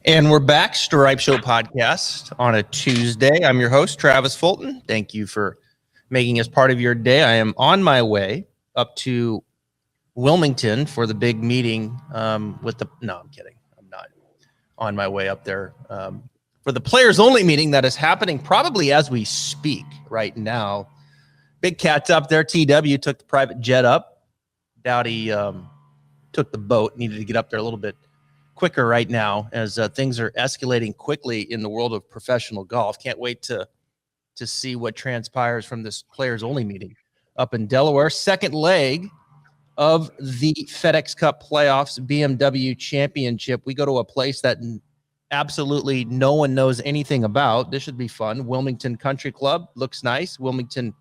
And we're back, Stripe Show podcast on a Tuesday. I'm your host, Travis Fulton. Thank you for making us part of your day. I am on my way up to Wilmington for the big meeting with the – no, I'm kidding. I'm not on my way up there for the players-only meeting that is happening probably as we speak right now. Big Cat's up there. TW took the private jet up. Dowdy took the boat, needed to get up there a little bit quicker right now as things are escalating quickly in the world of professional golf. Can't wait to see what transpires from this players only meeting up in Delaware. Second leg of the FedEx Cup playoffs, BMW Championship. We go to a place that absolutely no one knows anything about. This should be fun. Wilmington Country Club looks nice. Wilmington,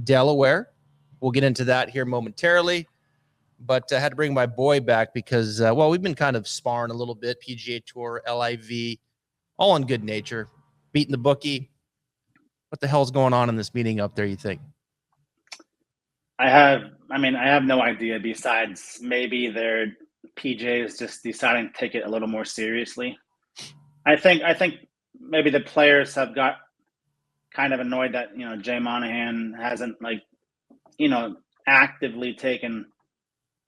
Delaware. We'll get into that here momentarily. But I had to bring my boy back because, we've been kind of sparring a little bit. PGA Tour, LIV, all in good nature. Beating the Bookie. What the hell's going on in this meeting up there, you think? I have no idea besides maybe their PJ is just deciding to take it a little more seriously. I think maybe the players have got kind of annoyed that, Jay Monahan hasn't actively taken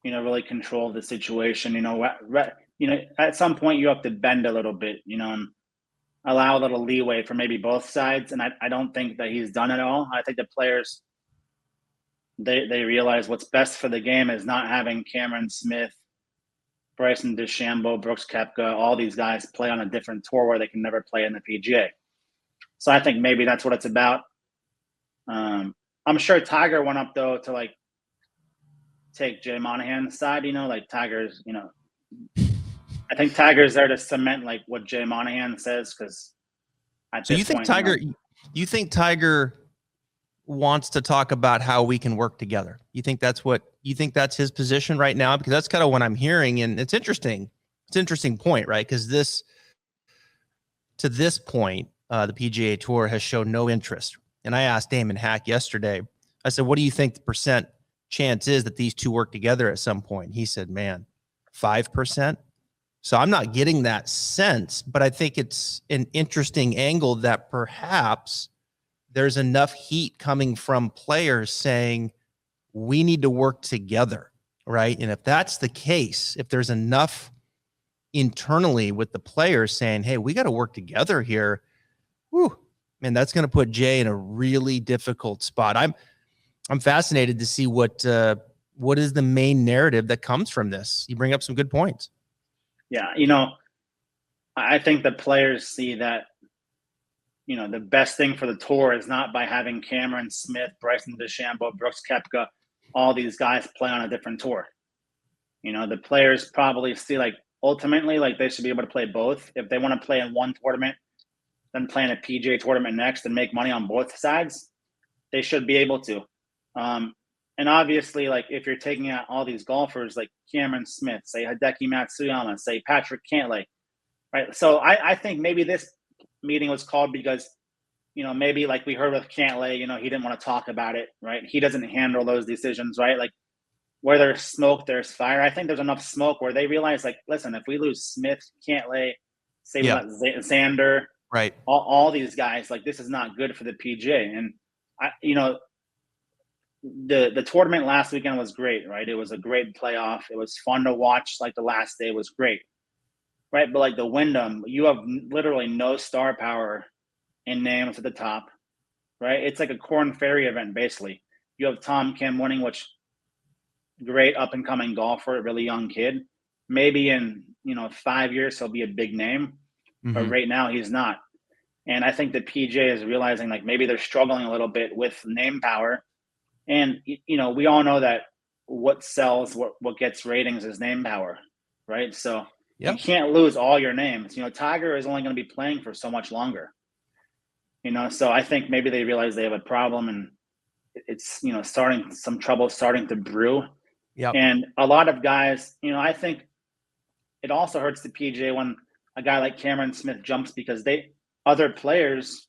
really control the situation. At some point you have to bend a little bit, and allow a little leeway for maybe both sides. And I don't think that he's done it all. I think the players, they realize what's best for the game is not having Cameron Smith, Bryson DeChambeau, Brooks Koepka, all these guys play on a different tour where they can never play in the PGA. So I think maybe that's what it's about. I'm sure Tiger went up though to take Jay Monahan's side, Tiger's, I think Tiger's there to cement what Jay Monahan says, because you think Tiger wants to talk about how we can work together? You think that's his position right now? Because that's kind of what I'm hearing, and it's interesting. It's an interesting point, right? Because to this point, the PGA Tour has shown no interest. And I asked Damon Hack yesterday, I said, what do you think the percent chance is that these two work together at some point? He said, 5%. So I'm not getting that sense, but I think it's an interesting angle that perhaps there's enough heat coming from players saying we need to work together, right? And if that's the case, if there's enough internally with the players saying, hey, we got to work together here, man, that's going to put Jay in a really difficult spot. I'm fascinated to see what is the main narrative that comes from this. You bring up some good points. Yeah, I think the players see that, the best thing for the tour is not by having Cameron Smith, Bryson DeChambeau, Brooks Koepka, all these guys play on a different tour. The players probably see ultimately they should be able to play both. If they want to play in one tournament, then play in a PGA tournament next and make money on both sides, they should be able to. And obviously, if you're taking out all these golfers like Cameron Smith, say Hideki Matsuyama, say Patrick Cantlay, right? So I think maybe this meeting was called because, maybe we heard with Cantlay, he didn't want to talk about it, right? He doesn't handle those decisions, right? Where there's smoke, there's fire. I think there's enough smoke where they realize, listen, if we lose Smith, Cantlay, say we let Xander, right, all these guys, this is not good for the PGA. And the tournament last weekend was great, right? It was a great playoff. It was fun to watch. The last day was great, right? But the Wyndham, you have literally no star power in names at the top, right? It's like a Corn Ferry event, basically. You have Tom Kim winning, which great up and coming golfer, a really young kid. Maybe in 5 years he'll be a big name, but right now he's not. And I think the PGA is realizing maybe they're struggling a little bit with name power. And, we all know that what sells, what gets ratings is name power, right? So you can't lose all your names. Tiger is only going to be playing for so much longer, so I think maybe they realize they have a problem and it's, some trouble starting to brew. Yep. And a lot of guys, I think it also hurts the PGA when a guy like Cameron Smith jumps because other players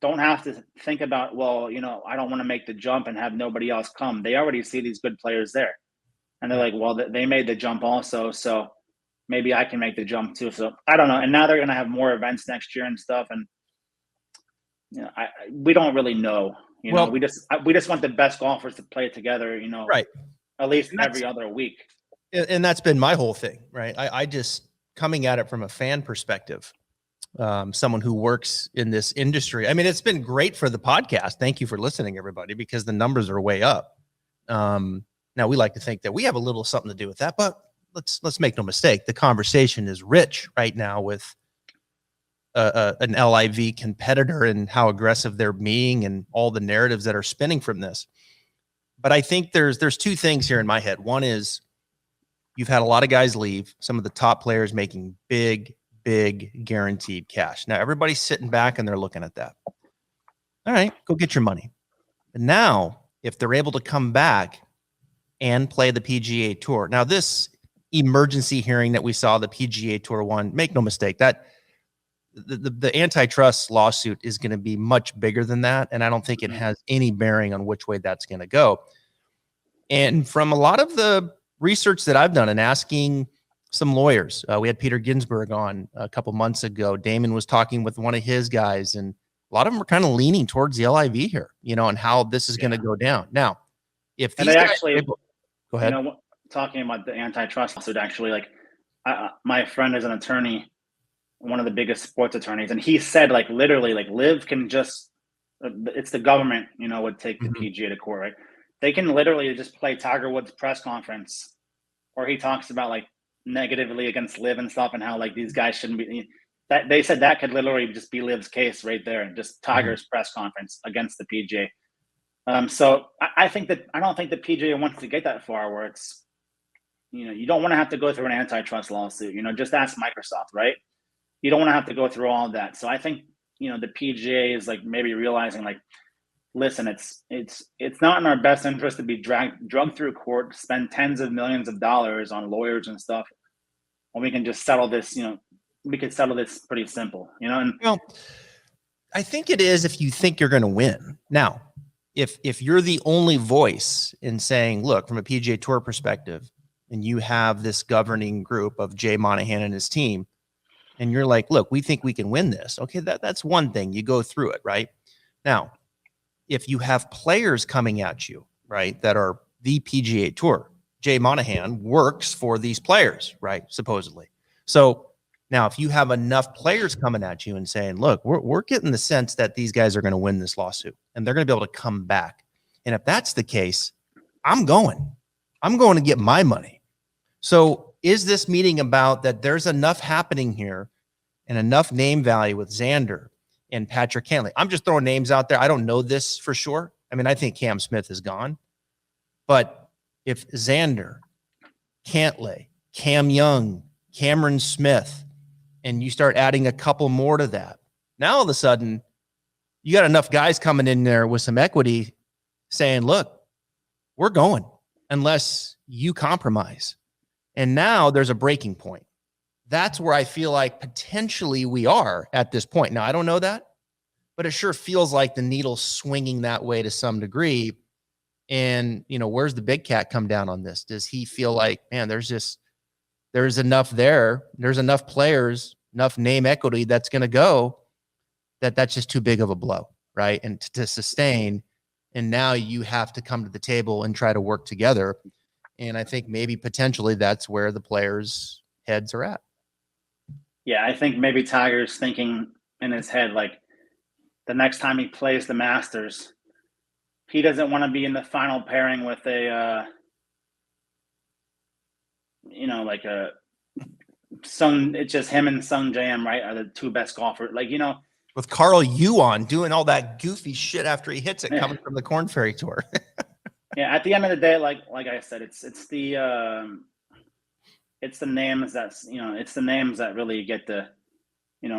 don't have to think about, I don't want to make the jump and have nobody else come. They already see these good players there. And they're they made the jump also. So maybe I can make the jump too. So I don't know. And now they're going to have more events next year and stuff. And we don't really know. We just want the best golfers to play together. Right. At least every other week. And that's been my whole thing, right? I just coming at it from a fan perspective, someone who works in this industry. I mean, it's been great for the podcast. Thank you for listening, everybody, because the numbers are way up. Now we like to think that we have a little something to do with that, but let's make no mistake. The conversation is rich right now with an LIV competitor and how aggressive they're being and all the narratives that are spinning from this. But I think there's two things here in my head. One is you've had a lot of guys leave, some of the top players making big guaranteed cash. Now everybody's sitting back and they're looking at that. All right, go get your money. But now if they're able to come back and play the PGA Tour. Now this emergency hearing that we saw the PGA Tour won, make no mistake, that the antitrust lawsuit is going to be much bigger than that. And I don't think it has any bearing on which way that's going to go. And from a lot of the research that I've done and asking some lawyers, we had Peter Ginsburg on a couple months ago. Damon was talking with one of his guys, and a lot of them are kind of leaning towards the LIV here, and how this is going to go down. Now, if these guys go ahead. Talking about the antitrust lawsuit, actually, like my friend is an attorney, one of the biggest sports attorneys, and he said, like, literally, like, LIV can just, it's the government, would take the PGA to court, right? They can literally just play Tiger Woods' press conference where he talks about, like, negatively against LIV and stuff and how, like, these guys shouldn't be. That they said that could literally just be LIV's case right there, and just Tiger's press conference against the PGA. So I don't think the PGA wants to get that far where it's, you don't want to have to go through an antitrust lawsuit. Just ask Microsoft, right? You don't want to have to go through all of that. So I think, the PGA is, like, maybe realizing, like, listen, it's not in our best interest to be drugged through court, spend tens of millions of dollars on lawyers and stuff, when we can just settle this. We could settle this pretty simple. And I think it is if you think you're going to win. Now, if you're the only voice in saying, look, from a PGA Tour perspective, and you have this governing group of Jay Monahan and his team, and you're like, look, we think we can win this. Okay, that's one thing. You go through it, right? Now, if you have players coming at you, right, that are the PGA Tour, Jay Monahan works for these players, right, supposedly. So now if you have enough players coming at you and saying, look, we're getting the sense that these guys are going to win this lawsuit and they're going to be able to come back. And if that's the case, I'm going to get my money. So is this meeting about that there's enough happening here and enough name value with Xander and Patrick Cantlay? I'm just throwing names out there. I don't know this for sure. I mean, I think Cam Smith is gone. But if Xander, Cantlay, Cam Young, Cameron Smith, and you start adding a couple more to that, now all of a sudden you got enough guys coming in there with some equity saying, look, we're going unless you compromise. And now there's a breaking point. That's where I feel like potentially we are at this point. Now, I don't know that, but it sure feels like the needle's swinging that way to some degree. And, where's the big cat come down on this? Does he feel like, man, there's enough there. There's enough players, enough name equity that's going to go that's just too big of a blow, right? And to sustain. And now you have to come to the table and try to work together. And I think maybe potentially that's where the players' heads are at. Yeah, I think maybe Tiger's thinking in his head, like, the next time he plays the Masters, he doesn't want to be in the final pairing with it's just him and Sung Jam, right, are the two best golfers. Like, with Carl Yuan doing all that goofy shit after he hits it, coming from the Korn Ferry Tour. Yeah, at the end of the day, like I said, it's the names that really get the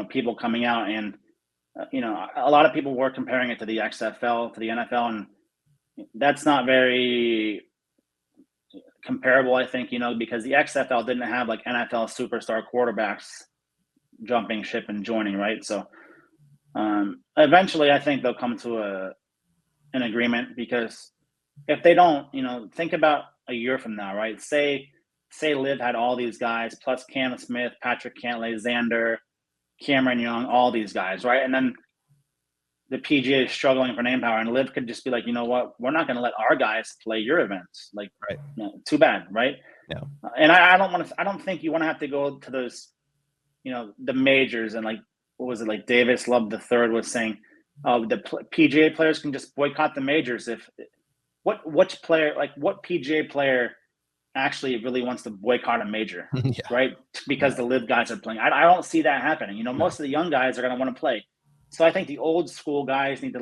people coming out, and a lot of people were comparing it to the XFL, to the NFL, and that's not very comparable, I think, because the XFL didn't have like NFL superstar quarterbacks jumping ship and joining, right? So eventually I think they'll come to an agreement, because if they don't, think about a year from now, right? Say say Liv had all these guys plus Cam Smith, Patrick Cantlay, Xander, Cameron Young, all these guys, right? And then the PGA is struggling for name power, and Liv could just be like, you know what, we're not going to let our guys play your events. Like, right. Too bad, right? Yeah. And I don't think you want to have to go to those, the majors and like, what was it, like Davis Love III was saying, the PGA players can just boycott the majors. What PGA player actually really wants to boycott a major, Yeah. right? Because the Liv guys are playing. I don't see that happening. Most of the young guys are going to want to play. So I think the old school guys need to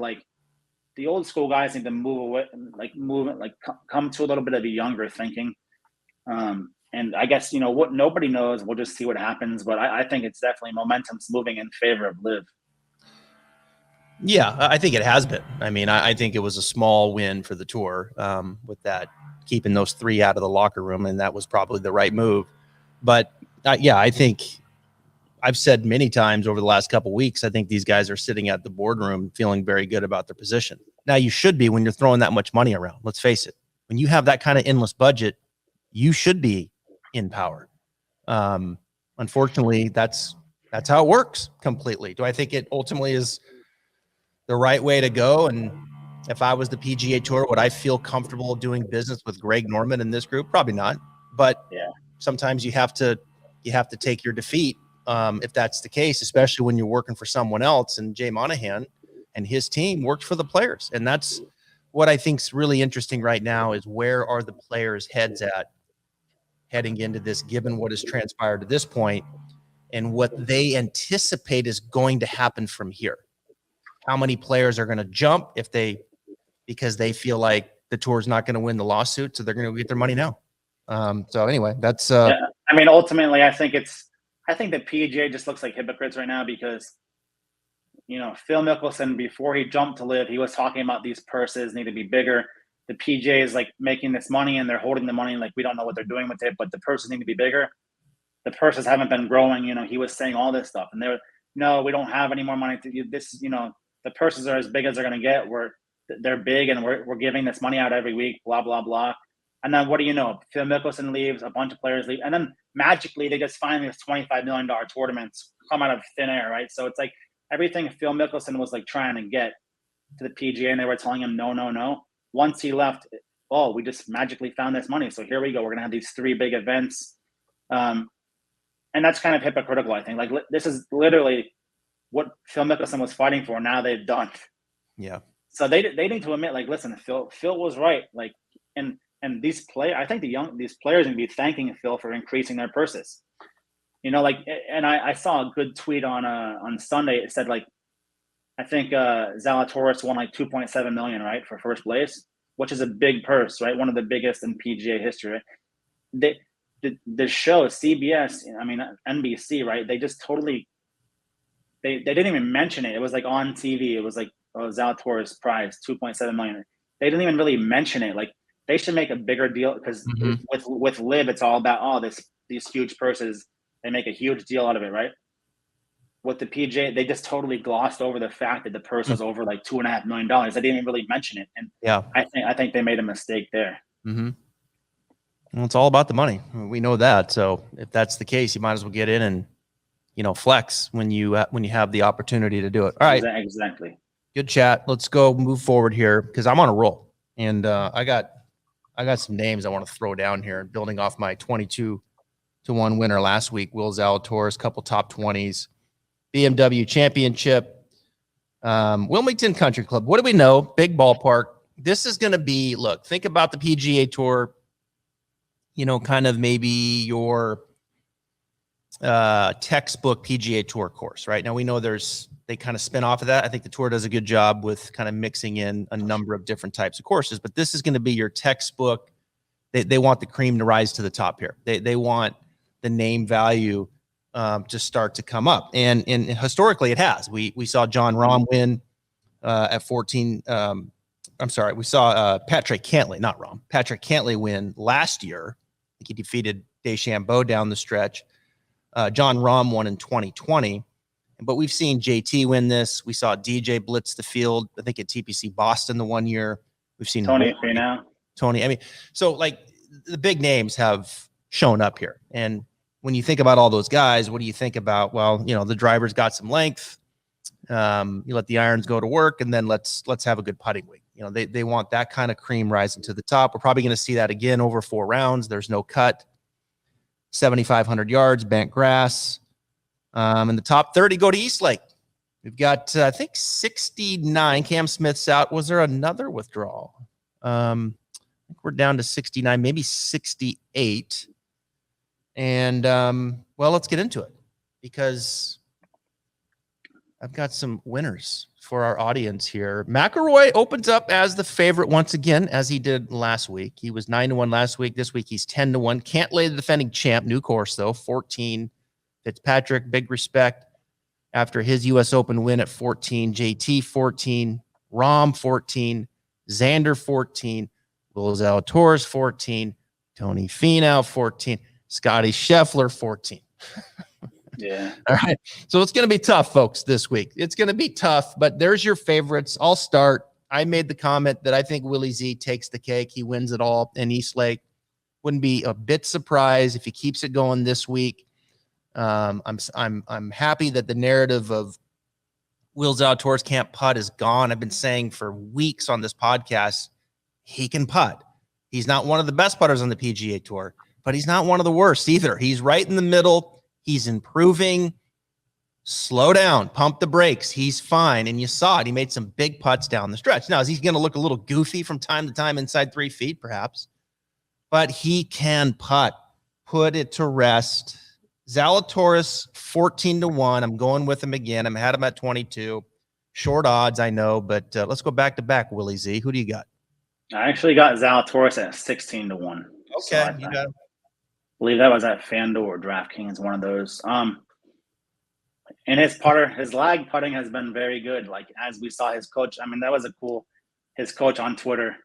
move away, come to a little bit of a younger thinking. And I guess, what nobody knows, we'll just see what happens. But I think it's definitely momentum's moving in favor of Liv. Yeah, I think it has been. I mean, I think it was a small win for the tour with that, keeping those 3 out of the locker room, and that was probably the right move. But I think I've said many times over the last couple of weeks, I think these guys are sitting at the boardroom feeling very good about their position. Now, you should be when you're throwing that much money around. Let's face it. When you have that kind of endless budget, you should be in power. Unfortunately, that's how it works completely. Do I think it ultimately is the right way to go? And if I was the PGA Tour, would I feel comfortable doing business with Greg Norman in this group? Probably not. But sometimes you have to take your defeat if that's the case, especially when you're working for someone else. And Jay Monahan and his team worked for the players. And that's what I think is really interesting right now, is where are the players' heads at heading into this, given what has transpired to this point and what they anticipate is going to happen from here. How many players are going to jump because they feel like the tour's not going to win the lawsuit, so they're going to get their money now. So anyway, that's I mean, ultimately, I think the PGA just looks like hypocrites right now because, Phil Mickelson, before he jumped to Liv, he was talking about these purses need to be bigger. The PGA is like making this money and they're holding the money. Like, we don't know what they're doing with it, but the purses need to be bigger. The purses haven't been growing. He was saying all this stuff, and no, we don't have any more money to this. The purses are as big as they're going to get. They're big, and we're giving this money out every week. Blah blah blah. And then what do you know? Phil Mickelson leaves, a bunch of players leave, and then magically they just find these $25 million tournaments come out of thin air, right? So it's like everything Phil Mickelson was like trying to get to the PGA, and they were telling him no. Once he left, we just magically found this money. So here we go. We're gonna have these 3 big events, and that's kind of hypocritical. I think this is literally what Phil Mickelson was fighting for. Now they've done. Yeah. So they need to admit, listen, Phil was right. And these I think these players are going to be thanking Phil for increasing their purses. And I saw a good tweet on Sunday. It said I think Zalatoris won $2.7 million, right, for first place, which is a big purse, right? One of the biggest in PGA history. The show CBS, NBC, right? They just totally they didn't even mention it. It was on TV. It was Zalatoris prize $2.7 million. They didn't even really mention it. They should make a bigger deal because with Liv, it's all about these huge purses. They make a huge deal out of it, right? With the PGA, they just totally glossed over the fact that the purse was over $2.5 million. They didn't even really mention it, and I think they made a mistake there. Mm-hmm. Well, it's all about the money. We know that. So if that's the case, you might as well get in and flex when you have the opportunity to do it. All right, exactly. Good chat. Let's go move forward here because I'm on a roll, and I got some names I want to throw down here, building off my 22-1 winner last week. Will Zalatoris, couple top 20s, BMW Championship, Wilmington Country Club. What do we know? Big ballpark. This is going to be, look, think about the PGA Tour, kind of maybe your textbook PGA Tour course, right? Now we know they kind of spin off of that. I think the tour does a good job with kind of mixing in a number of different types of courses, but this is going to be your textbook. They want the cream to rise to the top here. They want the name value to start to come up. And historically it has. We saw John Rahm win at 14. We saw Patrick Cantlay, not Rahm. Patrick Cantlay win last year. I think he defeated DeChambeau down the stretch. John Rahm won in 2020. But we've seen JT win this. We saw DJ blitz the field, I think at TPC Boston the one year. We've seen Tony Finau. So the big names have shown up here. And when you think about all those guys, what do you think about? Well, the driver's got some length. You let the irons go to work, and then let's have a good putting week. They want that kind of cream rising to the top. We're probably going to see that again over 4 rounds. There's no cut. 7,500 yards, bent grass. In the top 30, go to Eastlake. We've got, I think, 69. Cam Smith's out. Was there another withdrawal? I think we're down to 69, maybe 68. And, well, let's get into it because I've got some winners for our audience here. McElroy opens up as the favorite once again, as he did last week. He was 9-1 last week. This week he's 10-1. Can't lay the defending champ. New course, though, 14. Fitzpatrick, big respect after his U.S. Open win at 14. JT, 14. Rahm, 14. Xander, 14. Will Zalatoris, 14. Tony Finau, 14. Scotty Scheffler, 14. Yeah. All right. So it's going to be tough, folks, this week. It's going to be tough, but there's your favorites. I'll start. I made the comment that I think Willie Z takes the cake. He wins it all in Eastlake. Wouldn't be a bit surprised if he keeps it going this week. I'm happy that the narrative of Will Zalatoris can't putt is gone. I've been saying for weeks on this podcast, he can putt. He's not one of the best putters on the PGA Tour, but he's not one of the worst either. He's right in the middle. He's improving. Slow down. Pump the brakes. He's fine. And you saw it. He made some big putts down the stretch. Now, is he going to look a little goofy from time to time inside 3 feet? Perhaps. But he can putt. Put it to rest. Zalatoris, 14-1. I'm going with him again. I had him at 22. Short odds, I know, but let's go back to back, Willie Z. Who do you got? I actually got Zalatoris at 16-1. Okay, you got him. I believe that was at FanDuel or DraftKings, one of those. And his lag putting has been very good. Like, as we saw his coach, that was his coach on Twitter.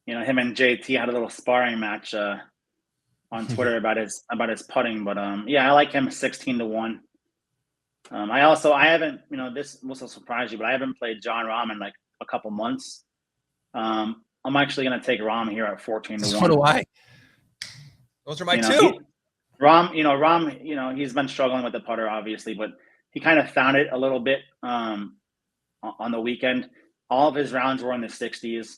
Him and JT had a little sparring match on Twitter about his putting. But I like him 16-1. I haven't, this will surprise you, but I haven't played Jon Rahm in like a couple months. I'm actually going to take Rahm here at 14-1. So do I. Those are my two. Rahm, he's been struggling with the putter, obviously, but he kind of found it a little bit on the weekend. All of his rounds were in the 60s.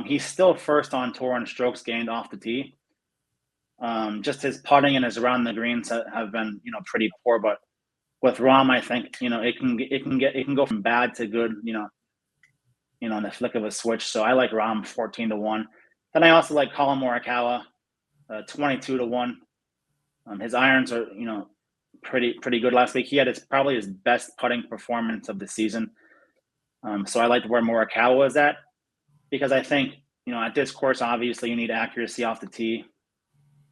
He's still first on tour in strokes gained off the tee. Just his putting and his around the greens have been, pretty poor. But with Rahm, I think, it can go from bad to good, in the flick of a switch. So I like Rahm 14-1. Then I also like Colin Morikawa, 22-1. His irons are, pretty good last week. He had probably his best putting performance of the season. So I like where Morikawa is at because I think, at this course, obviously you need accuracy off the tee.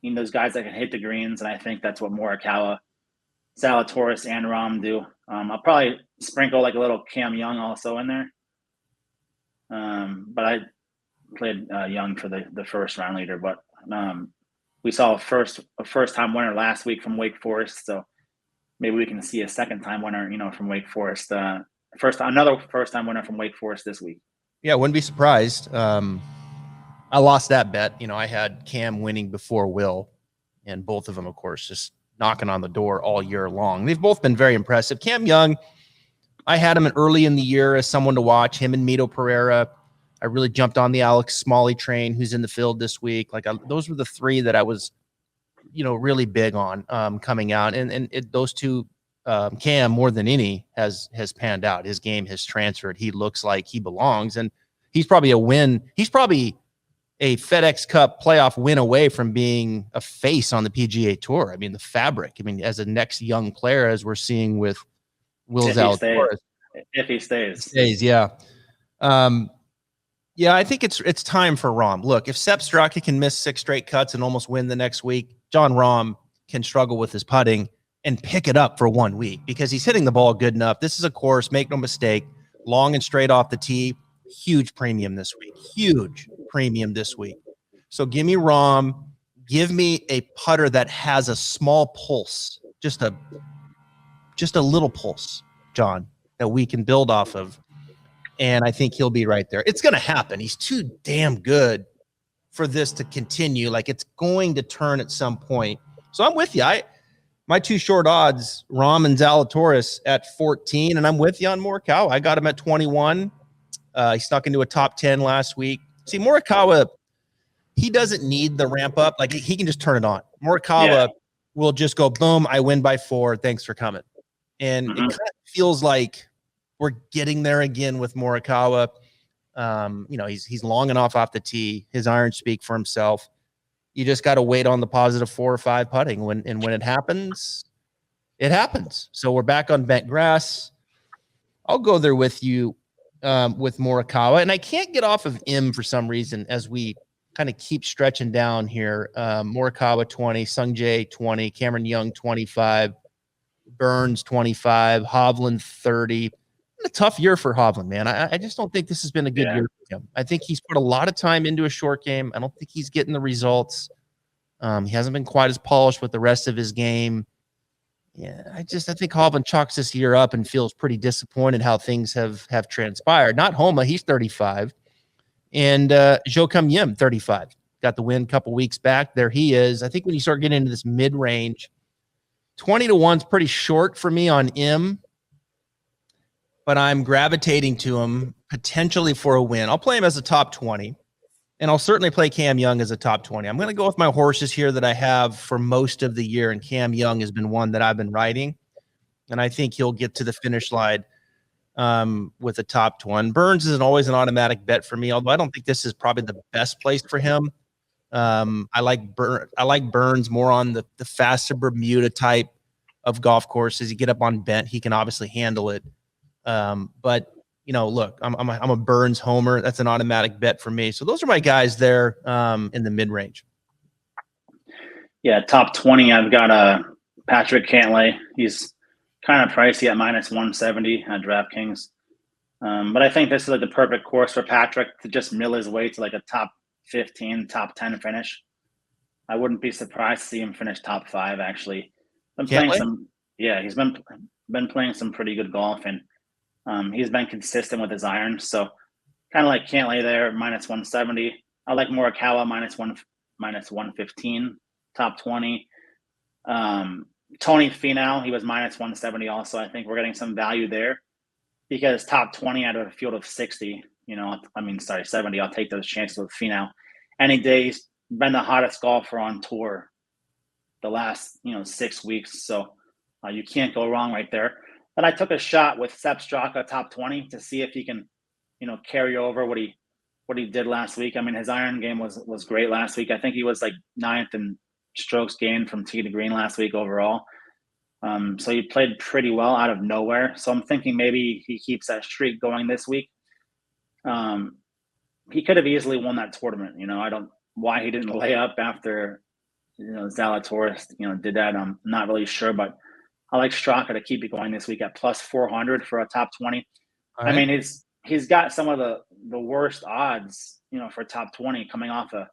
You need those guys that can hit the greens, and I think that's what Morikawa, Zalatoris, and Rahm do. I'll probably sprinkle like a little Cam Young also in there. But I played Young for the first round leader, but we saw a first-time winner last week from Wake Forest, so maybe we can see a second-time winner, from Wake Forest. Another first-time winner from Wake Forest this week. Yeah, wouldn't be surprised. I lost that bet. I had Cam winning before Will, and both of them, of course, just knocking on the door all year long. They've both been very impressive. Cam Young, I had him early in the year as someone to watch. Him and Mito Pereira. I really jumped on the Alex Smalley train, who's in the field this week. Those were the three that I was, really big on coming out. And those two, Cam more than any has panned out. His game has transferred. He looks like he belongs, and he's probably a win. He's probably a FedEx Cup playoff win away from being a face on the PGA Tour. The fabric. As a next young player, as we're seeing with Will Zalatoris. If he stays, yeah. Yeah, I think it's time for Rahm. Look, if Sepp Straka can miss 6 straight cuts and almost win the next week, Jon Rahm can struggle with his putting and pick it up for 1 week because he's hitting the ball good enough. This is a course, make no mistake, long and straight off the tee. Huge premium this week. Huge premium this week. So give me Rahm. Give me a putter that has a small pulse, just a little pulse, John, that we can build off of. And I think he'll be right there. It's going to happen. He's too damn good for this to continue. Like, it's going to turn at some point. So I'm with you. My two short odds, Rahm and Zalatoris at 14, and I'm with you on Morikawa. I got him at 21. He snuck into a top 10 last week. See, Morikawa, he doesn't need the ramp up. Like, he can just turn it on. Morikawa will just go, boom, I win by 4. Thanks for coming. And it kind of feels like we're getting there again with Morikawa. He's long enough off the tee. His irons speak for himself. You just got to wait on the positive 4 or 5 putting. When it happens, it happens. So we're back on bent grass. I'll go there with you with Morikawa. And I can't get off of him for some reason as we kind of keep stretching down here. Morikawa 20, Sungjae 20, Cameron Young 25, Burns 25, Hovland 30. A tough year for Hovland, man. I just don't think this has been a good year for him. I think he's put a lot of time into a short game. I don't think he's getting the results. He hasn't been quite as polished with the rest of his game. Yeah, I think Hovland chalks this year up and feels pretty disappointed how things have transpired. Not Homa, he's 35. And Joachim Yim, 35. Got the win a couple weeks back. There he is. I think when you start getting into this mid-range, 20-1 is pretty short for me on Im. But I'm gravitating to him potentially for a win. I'll play him as a top 20, and I'll certainly play Cam Young as a top 20. I'm going to go with my horses here that I have for most of the year, and Cam Young has been one that I've been riding, and I think he'll get to the finish line with a top 20. Burns isn't always an automatic bet for me, although I don't think this is probably the best place for him. I like Burns more on the faster Bermuda type of golf courses. You get up on bent, he can obviously handle it. But look, I'm a Burns homer. That's an automatic bet for me. So those are my guys there in the mid-range. Yeah, top 20. I've got Patrick Cantlay. He's kind of pricey at -170 at DraftKings. But I think this is like the perfect course for Patrick to just mill his way to like a top 15, top 10 finish. I wouldn't be surprised to see him finish top 5. Actually, he's been playing some pretty good golf, and he's been consistent with his irons. So kind of like Cantlay there, -170. I like Morikawa -115, top 20. Tony Finau, he was -170 also. I think we're getting some value there because top 20 out of a field of 60, 70. I'll take those chances with Finau. Any day, he's been the hottest golfer on tour the last, 6 weeks. So you can't go wrong right there. But I took a shot with Sepp Straka top 20 to see if he can, carry over what he did last week. I mean, his iron game was great last week. I think he was like 9th in strokes gained from tee to green last week overall. So he played pretty well out of nowhere. So I'm thinking maybe he keeps that streak going this week. He could have easily won that tournament. I don't why he didn't lay up after Zalatoris did that. I'm not really sure, but I like Straka to keep it going this week at +400 for a top 20. Right. I mean, he's got some of the worst odds, for top 20 coming off a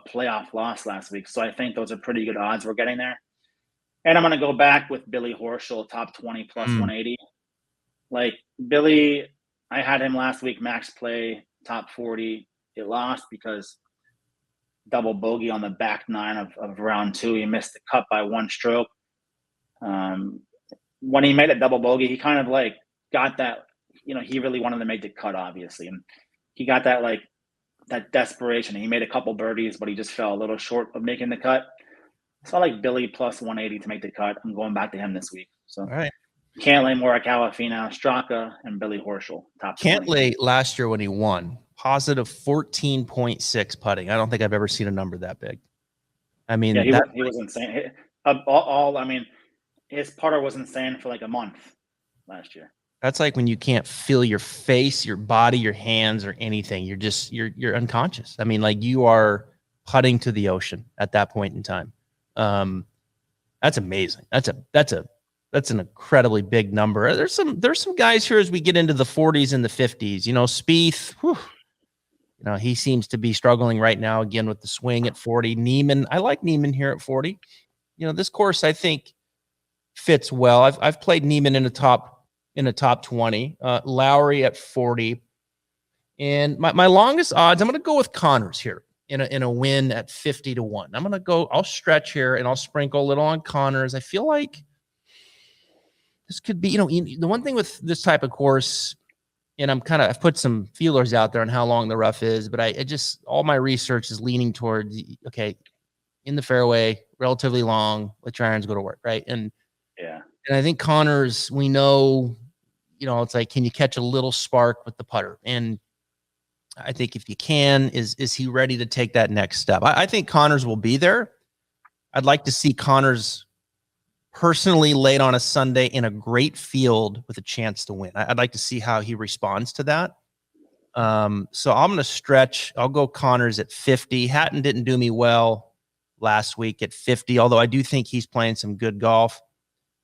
playoff loss last week. So I think those are pretty good odds we're getting there. And I'm going to go back with Billy Horschel, top 20 +180. Like Billy, I had him last week, max play, top 40. It lost because double bogey on the back 9 of round 2. He missed the cut by 1 stroke. When he made a double bogey, he kind of like got that, he really wanted to make the cut, obviously. And he got that desperation. He made a couple birdies, but he just fell a little short of making the cut. So I like Billy +180 to make the cut. I'm going back to him this week. So all right. Cantlay, Morikawa, Finau, Straka, and Billy Horschel. Top 20. Cantlay last year when he won, positive 14.6 putting. I don't think I've ever seen a number that big. I mean, he was insane. His putter was insane for like a month last year. That's like when you can't feel your face, your body, your hands, or anything. You're unconscious. I mean, like you are putting to the ocean at that point in time. That's amazing. That's an incredibly big number. There's some guys here as we get into the 40s and the 50s. Spieth, he seems to be struggling right now again with the swing at 40. Neiman, I like Neiman here at 40. This course I think fits well. I've played Neiman in a top 20. Lowry at 40, and my longest odds. I'm going to go with Connors here. in a win at 50-1. I'll stretch here and I'll sprinkle a little on Connors. I feel like this could be, the one thing with this type of course, and I've put some feelers out there on how long the rough is, but all my research is leaning towards, okay, in the fairway, relatively long, let your irons go to work, right? And I think Connors, we know, it's like, can you catch a little spark with the putter? And I think if you can, is he ready to take that next step? I think Connors will be there. I'd like to see Connors personally late on a Sunday in a great field with a chance to win. I'd like to see how he responds to that. So I'm going to stretch. I'll go Connors at 50. Hatton didn't do me well last week at 50, although I do think he's playing some good golf.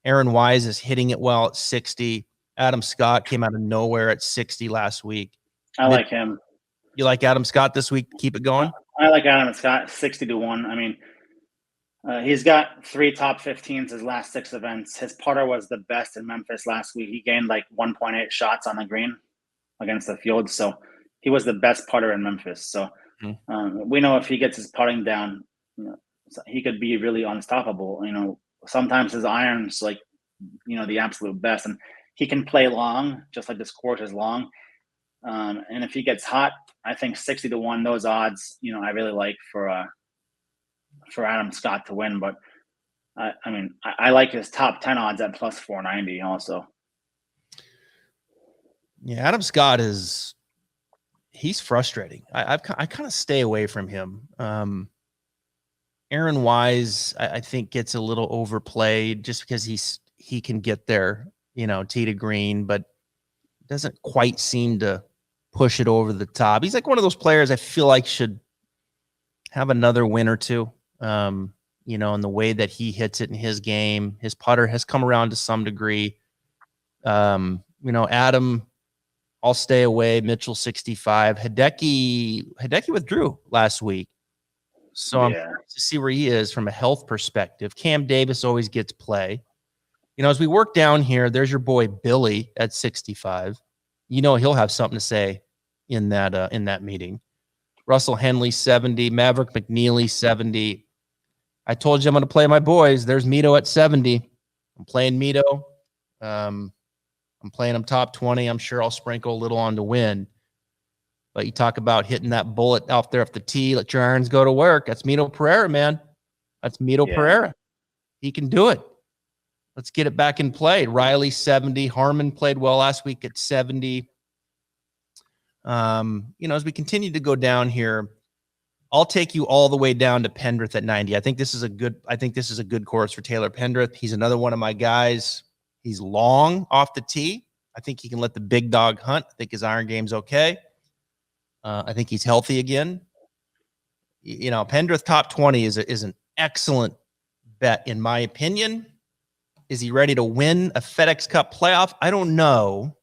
Aaron Wise is hitting it well at 60. Adam Scott came out of nowhere at 60 last week. I like him. You like Adam Scott this week? Keep it going? I like Adam Scott, 60-1. I mean, he's got 3 top 15s his last 6 events. His putter was the best in Memphis last week. He gained like 1.8 shots on the green against the field. So he was the best putter in Memphis. So we know if he gets his putting down, he could be really unstoppable. Sometimes his irons like, the absolute best. And he can play long, just like this course is long. And if he gets hot, I think 60-1, those odds, I really like for Adam Scott to win. But I like his top 10 odds at plus 490 also. Yeah, Adam Scott he's frustrating. I kind of stay away from him. Aaron Wise, I think, gets a little overplayed just because he can get there, tee to green, but doesn't quite seem to push it over the top. He's like one of those players I feel like should have another win or two. In the way that he hits it in his game. His putter has come around to some degree. Adam, I'll stay away. Mitchell 65. Hideki withdrew last week. So I'm curious to see where he is from a health perspective. Cam Davis always gets play. As we work down here, there's your boy Billy at 65. He'll have something to say in that meeting. Russell Henley 70. Maverick McNeely 70. I told you I'm going to play my boys. There's Mito at 70. I'm playing Mito. I'm playing him top 20. I'm sure I'll sprinkle a little on to win. But you talk about hitting that bullet out there off the tee, let your irons go to work. That's Mito Pereira, man. That's Mito Pereira. He can do it. Let's get it back in play. Riley 70. Harmon played well last week at 70. As we continue to go down here, I'll take you all the way down to Pendrith at 90. I think this is a good course for Taylor Pendrith. He's another one of my guys. He's long off the tee. I think he can let the big dog hunt. I think his iron game's okay. I think he's healthy again. Pendrith top 20 is an excellent bet, in my opinion. Is he ready to win a FedEx Cup playoff? I don't know,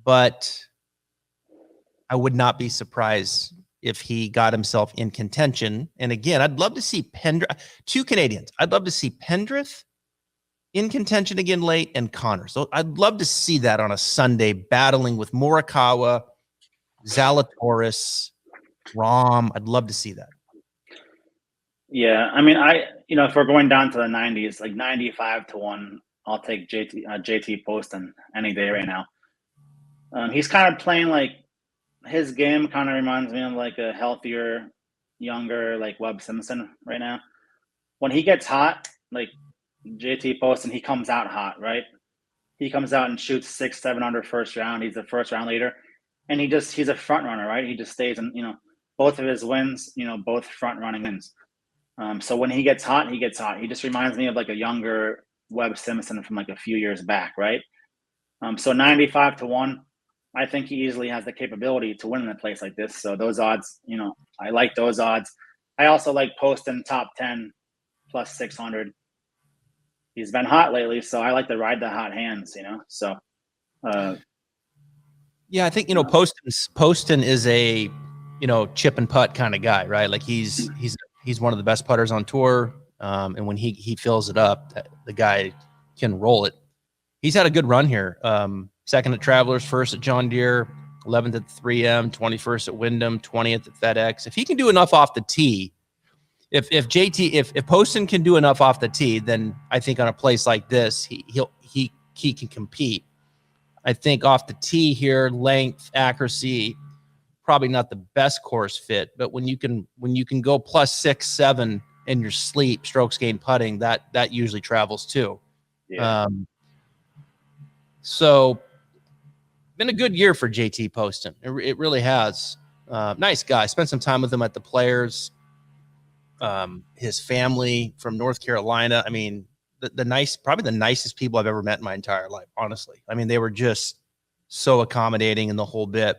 but I would not be surprised if he got himself in contention. And again, I'd love to see Pendrith, 2 Canadians. I'd love to see Pendrith in contention again late and Connor. So I'd love to see that on a Sunday, battling with Morikawa, Zalatoris, Rahm. I'd love to see that. Yeah, if we're going down to the 90s, like 95-1, I'll take JT Poston any day right now. He's kind of playing like his game kind of reminds me of like a healthier, younger, like Webb Simpson right now. When he gets hot, like JT Poston, he comes out hot, right? He comes out and shoots 6-7 under first round. He's the first round leader. And he's a front runner, right? He just stays in, both of his wins, both front running wins. So when he gets hot, he gets hot. He just reminds me of like a younger Webb Simpson from like a few years back, right? So 95-1, I think he easily has the capability to win in a place like this. So those odds, I like those odds. I also like Poston top 10 plus 600. He's been hot lately, so I like to ride the hot hands, So, yeah, I think Poston is a chip and putt kind of guy, right? Like he's one of the best putters on tour, and when he fills it up, the guy can roll it. He's had a good run here. Second at Travelers, first at John Deere, 11th at 3M, 21st at Wyndham, 20th at FedEx. If he can do enough off the tee, if Poston can do enough off the tee, then I think on a place like this, he can compete. I think off the tee here, length, accuracy, probably not the best course fit, but when you can go plus 6, 7 in your sleep, strokes gained putting, that usually travels too. Yeah. So been a good year for JT Poston. It really has. Nice guy. Spent some time with him at the Players. His family from North Carolina. I mean, probably the nicest people I've ever met in my entire life, honestly. I mean, they were just so accommodating in the whole bit.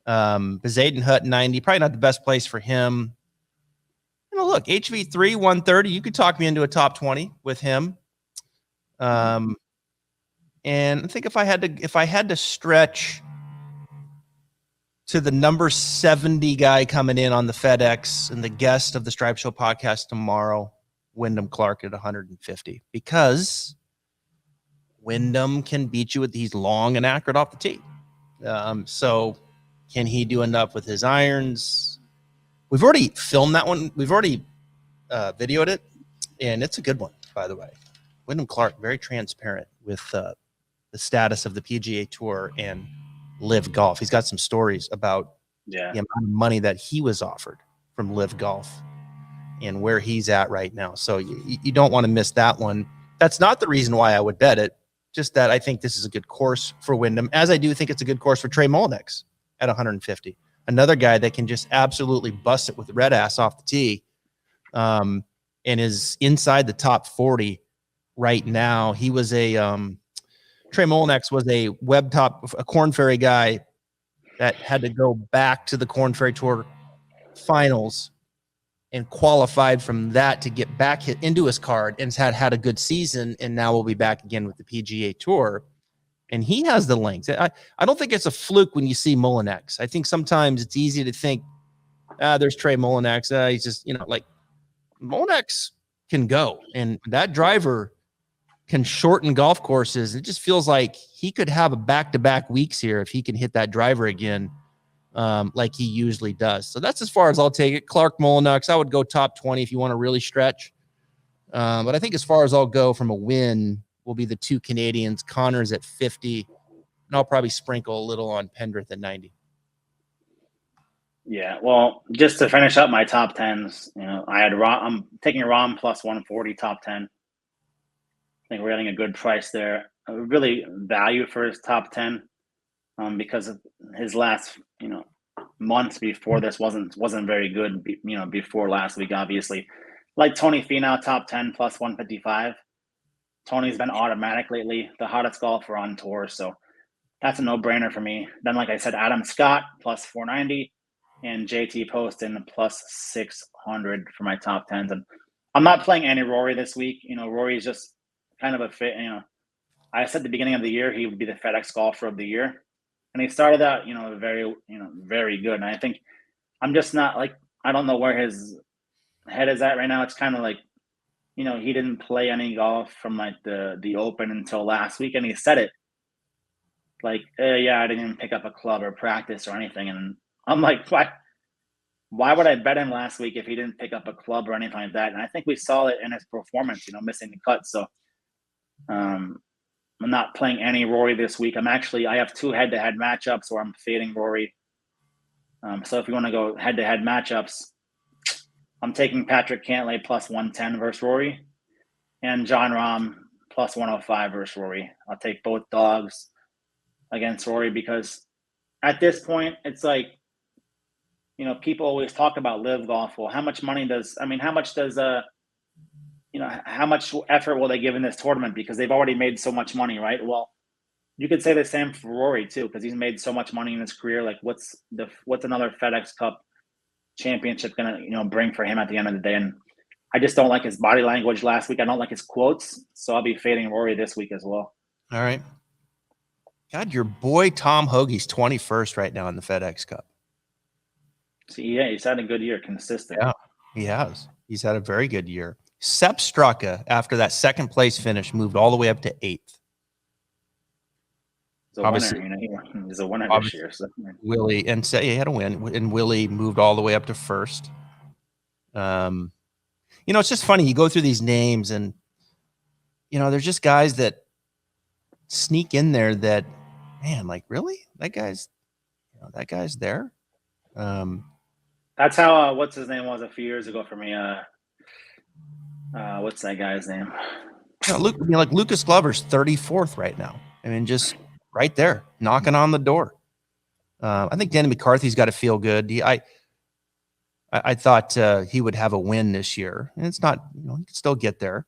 Beatin Hut 90, probably not the best place for him. Look, HV3 130, you could talk me into a top 20 with him. And I think if I had to stretch to the number 70 guy coming in on the FedEx and the guest of the Stripe Show podcast tomorrow, Wyndham Clark at 150, because Wyndham can beat you with these long and accurate off the tee. So can he do enough with his irons? We've already filmed that one. We've already videoed it, and it's a good one, by the way. Wyndham Clark, very transparent with the status of the PGA Tour and Live Golf. He's got some stories about the amount of money that he was offered from Live Golf and where he's at right now. So you don't want to miss that one. That's not the reason why I would bet it, just that I think this is a good course for Wyndham, as I do think it's a good course for Trey Mullinax at 150. Another guy that can just absolutely bust it with red ass off the tee, and is inside the top 40 right now. He was Trey Mullinax was a Korn Ferry guy that had to go back to the Korn Ferry Tour finals and qualified from that to get back into his card, and had a good season, and now we'll be back again with the PGA Tour. And he has the length. I don't think it's a fluke when you see Mullinax. I think sometimes it's easy to think, there's Trey Mullinax. He's just, like Mullinax can go, and that driver can shorten golf courses. It just feels like he could have a back-to-back weeks here if he can hit that driver again, like he usually does. So that's as far as I'll take it. Clark, Mullinax, I would go top 20 if you want to really stretch. But I think as far as I'll go from a win will be the two Canadians. Connor's at 50, and I'll probably sprinkle a little on Pendrith at 90. Yeah, well, just to finish up my top 10s, I'm taking Rahm plus 140 top 10. I think we're getting a good price there. Really value for his top 10, because of his last, months before this wasn't very good. Before last week, obviously, like Tony Finau top 10 plus 155. Tony's been automatic lately, the hottest golfer on tour, so that's a no-brainer for me. Then, like I said, Adam Scott plus 490 and JT Poston plus 600 for my top 10s. And I'm not playing any Rory this week. Rory's just kind of a fit. I said at the beginning of the year he would be the FedEx golfer of the year, and he started out, very, very good. And I think I'm just not I don't know where his head is at right now. It's kind of like, he didn't play any golf from the Open until last week, and he said it I didn't even pick up a club or practice or anything. And I'm like, why would I bet him last week if he didn't pick up a club or anything like that? And I think we saw it in his performance, missing the cut. So I'm not playing any Rory this week. I have two head-to-head matchups where I'm fading Rory. So if you want to go head-to-head matchups, I'm taking Patrick Cantlay plus 110 versus Rory, and Jon Rahm plus 105 versus Rory. I'll take both dogs against Rory, because at this point, it's like, people always talk about Live Golf. Well, how much effort will they give in this tournament? Because they've already made so much money, right? Well, you could say the same for Rory too, because he's made so much money in his career. Like, what's another FedEx Cup championship gonna bring for him at the end of the day? And I just don't like his body language last week. I don't like his quotes, so I'll be fading Rory this week as well. All right. God, your boy Tom Hoagie's 21st right now in the FedEx Cup. See, yeah, he's had a good year, consistent. Yeah, he has. He's had a very good year. Sepp Straka, after that second place finish, moved all the way up to 8th. a Obviously, winner. He's a winner this year. So. Willie, and say he had a win, and Willie moved all the way up to first. It's just funny. You go through these names, and there's just guys that sneak in there that, man, like really, that guy's there. That's how what's his name was a few years ago for me. What's that guy's name? Like Lucas Glover's 34th right now. I mean, just right there, knocking on the door. I think Danny McCarthy's got to feel good. I thought he would have a win this year, and it's not. He can still get there.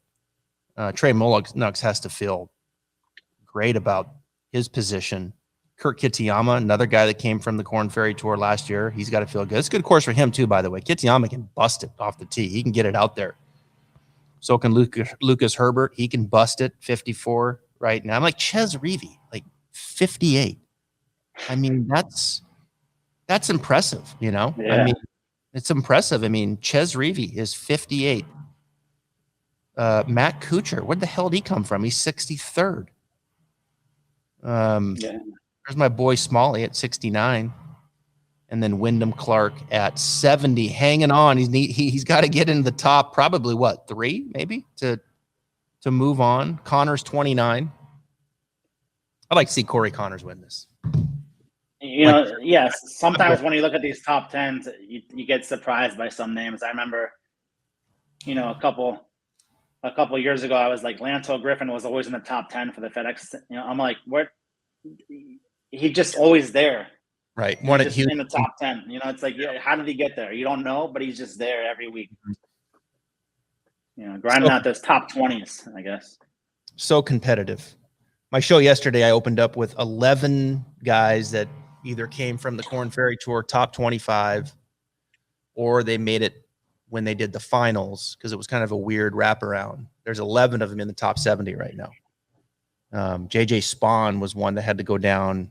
Trey Mullins has to feel great about his position. Kurt Kitayama, another guy that came from the Corn Ferry Tour last year, he's got to feel good. It's a good course for him too, by the way. Kitayama can bust it off the tee. He can get it out there. So can Lucas Herbert. He can bust it 54 right now. I'm like Ches Reavie, like 58. I mean, that's impressive, Yeah. I mean, it's impressive. I mean, Ches Reavie is 58. Matt Kuchar, where the hell did he come from? He's 63rd. There's my boy Smalley at 69. And then Wyndham Clark at 70, hanging on. He's got to get into the top, probably 3 maybe to move on. Connors 29. I'd like to see Corey Connors win this. Yes. Sometimes when you look at these top 10s, you get surprised by some names. I remember, a couple years ago, I was like, Lanto Griffin was always in the top 10 for the FedEx. I'm like, what? He's just always there. Right. In the top 10. It's like, how did he get there? You don't know, but he's just there every week. Grinding out those top 20s, I guess. So competitive. My show yesterday, I opened up with 11 guys that either came from the Corn Ferry Tour top 25, or they made it when they did the finals, because it was kind of a weird wraparound. There's 11 of them in the top 70 right now. JJ Spawn was one that had to go down,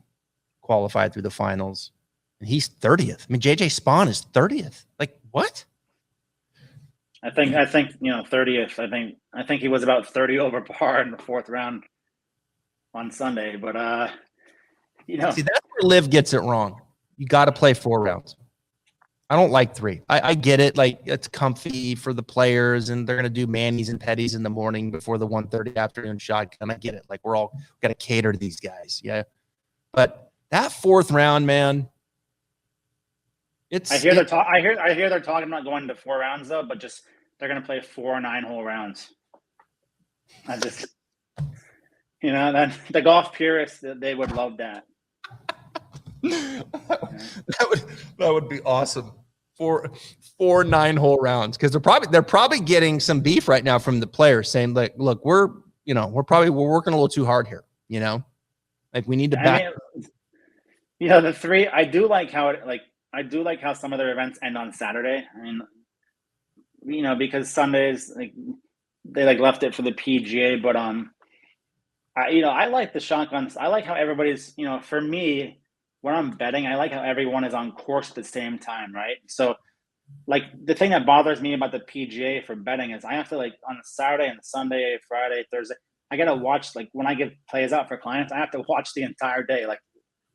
qualified through the finals, and he's 30th. I mean, JJ Spawn is 30th. Like, what? I think 30th. I think he was about 30 over par in the 4th round on Sunday, but see, that's where Liv gets it wrong. You got to play 4 rounds. I don't like 3. I get it. Like, it's comfy for the players, and they're going to do manis and petties in the morning before the 1:30 afternoon shotgun. I get it. Like, we're all got to cater to these guys. Yeah. But that 4th round, man, I hear they're talking about going to 4 rounds though, but just they're going to play 4 9-hole rounds. I just, that the golf purists, they would love that. That would be awesome. 4 9-hole rounds, because they're probably getting some beef right now from the players saying, like, look, we're working a little too hard here. Like, we need to back. The 3. I do like how some of their events end on Saturday. I mean, because Sundays, like, they left it for the PGA, but I like the shotguns. I like how everybody's, for me, when I'm betting, I like how everyone is on course at the same time, right? So, like, the thing that bothers me about the PGA for betting is I have to, like, on Saturday and Sunday, Friday, Thursday, I got to watch, like, when I give plays out for clients, I have to watch the entire day, like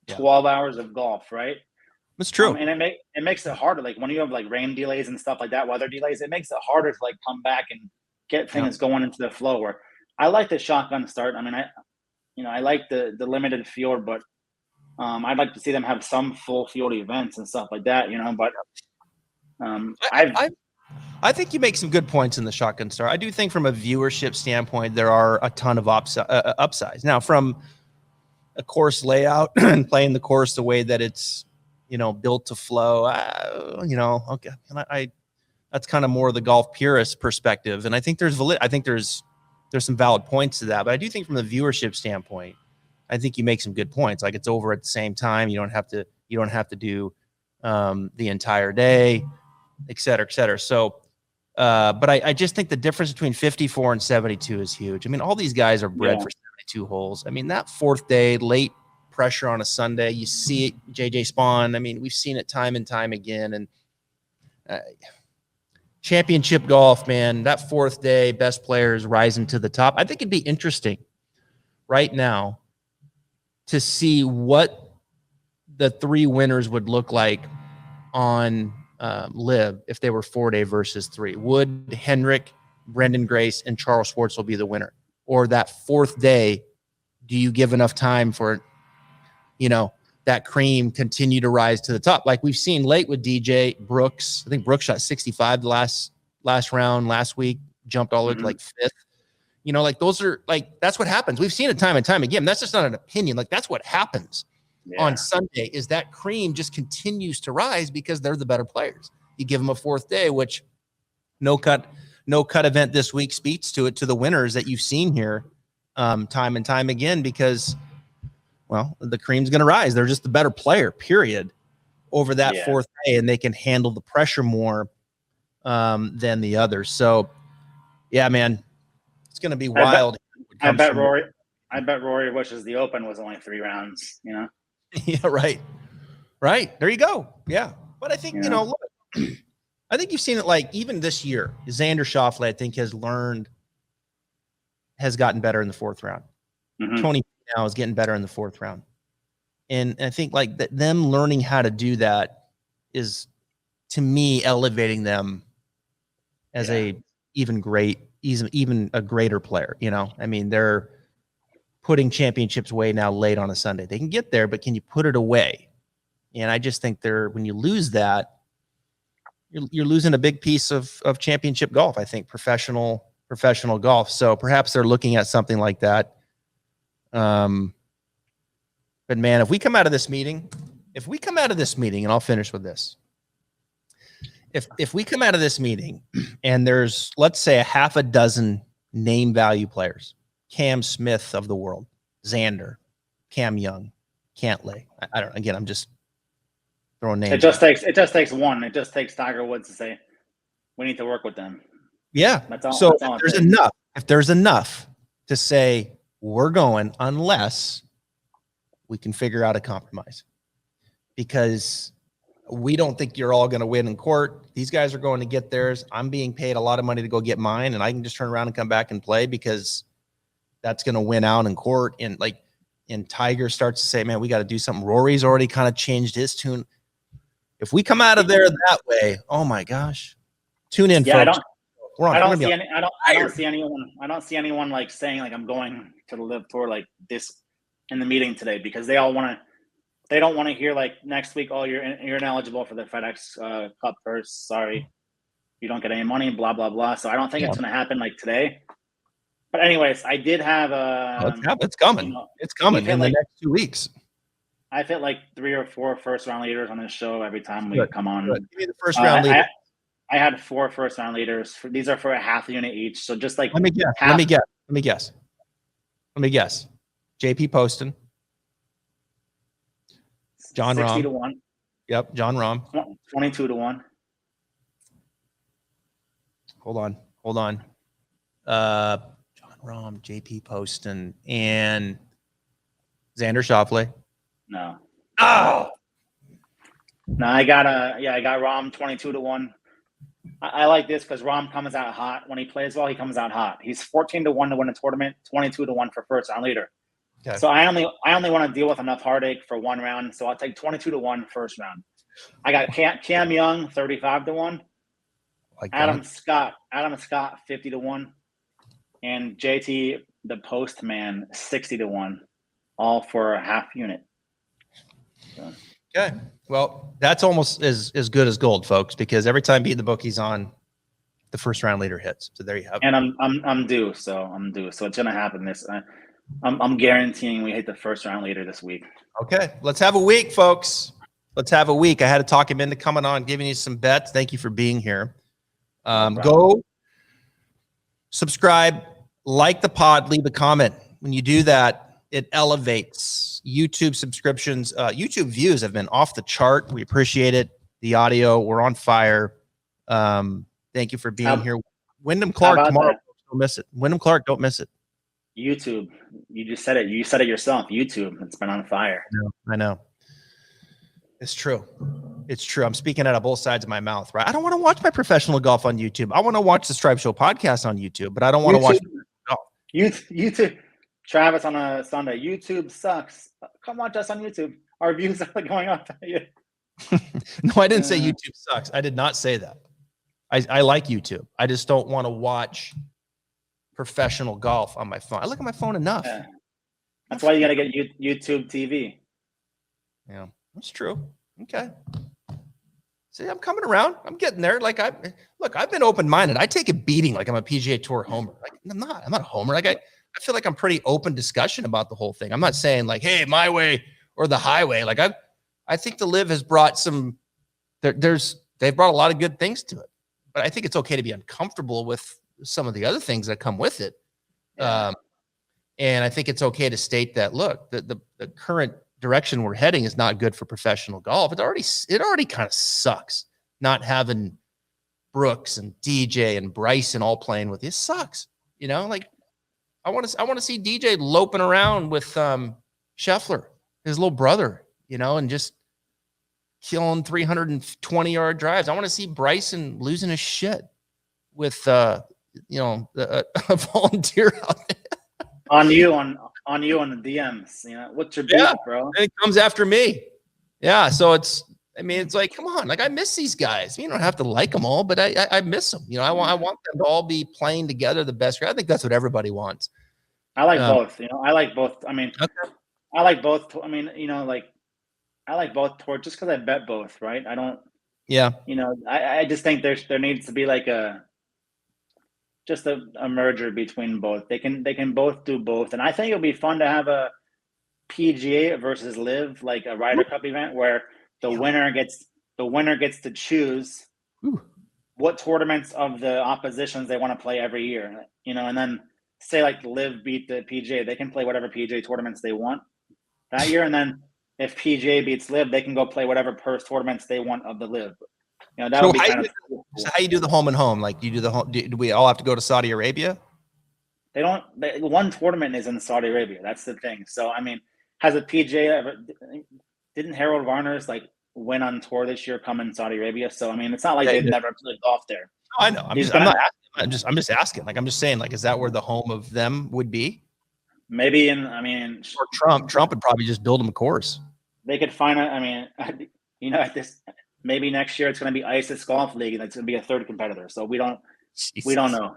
12 hours of golf, right? That's true. And it makes it harder. Like, when you have, like, rain delays and stuff like that, weather delays, it makes it harder to, like, come back and get things going into the flow. Where I like the shotgun start. I mean, I like the limited field, but I'd like to see them have some full field events and stuff like that, But I think you make some good points in the shotgun start. I do think from a viewership standpoint, there are a ton of upsides. Now, from a course layout and playing the course the way that it's, built to flow, okay. And that's kind of more the golf purist perspective. And I think there's some valid points to that. But I do think from the viewership standpoint, I think you make some good points. Like, it's over at the same time. You don't have to do the entire day, et cetera, et cetera. So, but I just think the difference between 54 and 72 is huge. I mean, all these guys are bred for 72 holes. I mean, that 4th day, late pressure on a Sunday, you see it, JJ Spawn. I mean, we've seen it time and time again. And championship golf, man, that 4th day, best players rising to the top. I think it'd be interesting right now to see what the 3 winners would look like on Live if they were 4-day versus 3. Would Hendrick, Brendan Grace, and Charles Schwartz will be the winner? Or that 4th day, do you give enough time for, that cream continue to rise to the top? Like we've seen late with DJ Brooks. I think Brooks shot 65 the last round last week, jumped all the way to like 5th. Like those are like, that's what happens. We've seen it time and time again. That's just not an opinion. Like that's what happens on Sunday is that cream just continues to rise because they're the better players. You give them a 4th day, which no cut event this week speaks to it, to the winners that you've seen here time and time again, because the cream's going to rise. They're just the better player, period, over that 4th day, and they can handle the pressure more than the others. So, yeah, man, it's going to be wild. I bet Rory wishes the Open was only 3 rounds, Yeah, right. There you go. Yeah. But I think, look, I think you've seen it like even this year. Xander Schauffele, I think, has gotten better in the 4th round. Tony now is getting better in the 4th round. And I think like them learning how to do that is, to me, elevating them as even a greater player. I mean, they're putting championships away now late on a Sunday. They can get there, but can you put it away? And I just think when you lose that, you're losing a big piece of championship golf. I think professional golf. So perhaps they're looking at something like that. But man, if we come out of this meeting, and I'll finish with this. If we come out of this meeting and there's, let's say, a half a dozen name value players, Cam Smith of the world, Xander, Cam Young, Cantlay. I don't. Again, I'm just throwing names. It just takes one. It just takes Tiger Woods to say, we need to work with them. Yeah. That's all. So that's all if there's enough to say we're going, unless we can figure out a compromise, because we don't think you're all going to win in court. These guys are going to get theirs. I'm being paid a lot of money to go get mine, and I can just turn around and come back and play because that's going to win out in court. And Tiger starts to say, man, we got to do something. Rory's already kind of changed his tune. If we come out of there that way, oh my gosh, tune in, folks. I don't see anyone like saying like I'm going to the Live Tour like this in the meeting today, because they don't want to hear like next week, oh, you're ineligible for the FedEx Cup purse. Sorry, you don't get any money, blah blah blah. So I don't think it's going to happen like today. But anyways, I did have it's coming. It's coming in the next 2 weeks. I've hit like 3 or 4 first round leaders on this show every time we come on. Good. Give me the first round leader. I had 4 first round leaders. These are for a half unit each. So just like let me guess. JP Poston. John 60 Rahm. to 1. Yep, John Rahm. 22 to 1. Hold on. John Rahm, JP Poston, and Xander Schauffele. No. Oh. No, I got Rahm 22 to 1. I like this because Rahm comes out hot. When he plays well, he comes out hot. He's 14 to 1 to win a tournament, 22 to 1 for first round leader. Okay. So I only want to deal with enough heartache for 1 round. So I'll take 22 to 1 first round. I got Cam Young 35 to 1. Like Adam Scott 50 to 1. And JT the Postman 60 to 1. All for a half unit. So. Okay. Well, that's almost as good as gold, folks, because every time Beat the Bookie's on, the first round leader hits. So there you have it. And I'm due. So it's gonna happen I'm guaranteeing we hit the first round leader this week. Okay. Let's have a week, folks. Let's have a week. I had to talk him into coming on, giving you some bets. Thank you for being here. Go subscribe, like the pod, leave a comment. When you do that, it elevates YouTube subscriptions. YouTube views have been off the chart. We appreciate it. The audio, we're on fire. Thank you for being here. Wyndham Clark tomorrow. Don't miss it. Wyndham Clark, don't miss it. YouTube. You just said it. You said it yourself. YouTube. It's been on fire. I know. It's true. I'm speaking out of both sides of my mouth, right? I don't want to watch my professional golf on YouTube. I want to watch the Stripe Show podcast on YouTube, but I don't want to watch golf. YouTube. Travis on a Sunday. YouTube sucks. Come watch us on YouTube. Our views are going up. No, I didn't say YouTube sucks. I did not say that. I like YouTube. I just don't want to watch professional golf on my phone. I look at my phone enough. Yeah. That's why you got to get YouTube TV. Yeah, that's true. Okay. See, I'm coming around. I'm getting there. Like I've been open-minded. I take a beating like I'm a PGA Tour homer. Like I'm not a homer. Like I feel like I'm pretty open discussion about the whole thing. I'm not saying like, hey, my way or the highway. Like I think the LIV has brought some. They've brought a lot of good things to it, but I think it's okay to be uncomfortable with some of the other things that come with it. Yeah. And I think it's okay to state that, look, the current direction we're heading is not good for professional golf. It already kind of sucks not having Brooks and DJ and Bryson all playing with you. It sucks. You know, like I want to see DJ loping around with Scheffler, his little brother, you know, and just killing 320-yard drives. I want to see Bryson losing his shit with a volunteer out there. On you on the DMs, you know, what's your beat, bro? And it comes after me. Yeah. So it's like, come on, like I miss these guys. You don't have to like them all, but I miss them. You know, I want them to all be playing together the best. I think that's what everybody wants. I like both, you know, I like both. I mean, okay. I like both. I mean, you know, like I like both tours just because I bet both, right? I don't, you know, I just think there needs to be like just a merger between both. They can both do both. And I think it'll be fun to have a PGA versus LIV, like a Ryder Cup event where the winner gets to choose what tournaments of the oppositions they want to play every year. You know, and then say like LIV beat the PGA, they can play whatever PGA tournaments they want that year. And then if PGA beats LIV, they can go play whatever purse tournaments they want of the LIV. You know, that would be kind of cool. So how you do the home and home? Like, do you do the home? Do we all have to go to Saudi Arabia? They don't. One tournament is in Saudi Arabia. That's the thing. So, I mean, has a PGA ever? Didn't Harold Varner's like win on tour this year come in Saudi Arabia? So, I mean, it's not like they've never played golf there. No, I know. I'm just asking. Like, I'm just saying. Like, is that where the home of them would be? Maybe or Trump would probably just build them a course. They could find you know, maybe next year it's going to be ISIS Golf League and it's going to be a third competitor. So we don't know,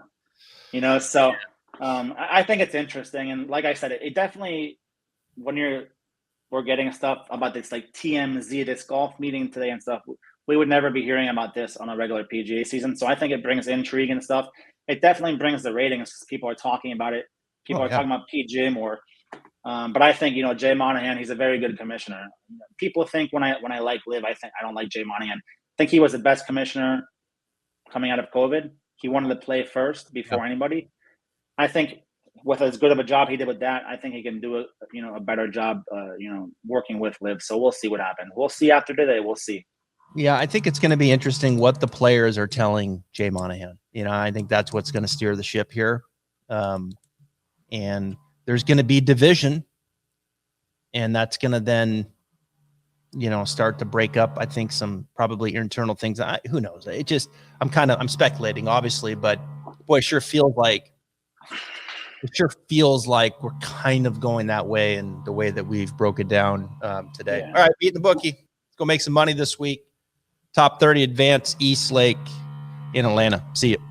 you know. So I think it's interesting, and like I said, it definitely when we're getting stuff about this like TMZ, this golf meeting today and stuff. We would never be hearing about this on a regular PGA season. So I think it brings intrigue and stuff. It definitely brings the ratings because people are talking about it. People are talking about PGA more. But I think, you know, Jay Monahan, he's a very good commissioner. People think when I like LIV, I don't like Jay Monahan. I think he was the best commissioner coming out of COVID. He wanted to play first before anybody. I think with as good of a job he did with that, I think he can do a better job, working with LIV. So we'll see what happens. We'll see after today. We'll see. Yeah, I think it's going to be interesting what the players are telling Jay Monahan. You know, I think that's what's going to steer the ship here. And there's going to be division, and that's going to then, you know, start to break up, I think, some probably internal things. Who knows? I'm speculating, obviously, but boy, it sure feels like we're kind of going that way in the way that we've broken down today. All right, Beatin the Bookie. Let's go make some money this week. Top 30 advance East Lake in Atlanta. See you.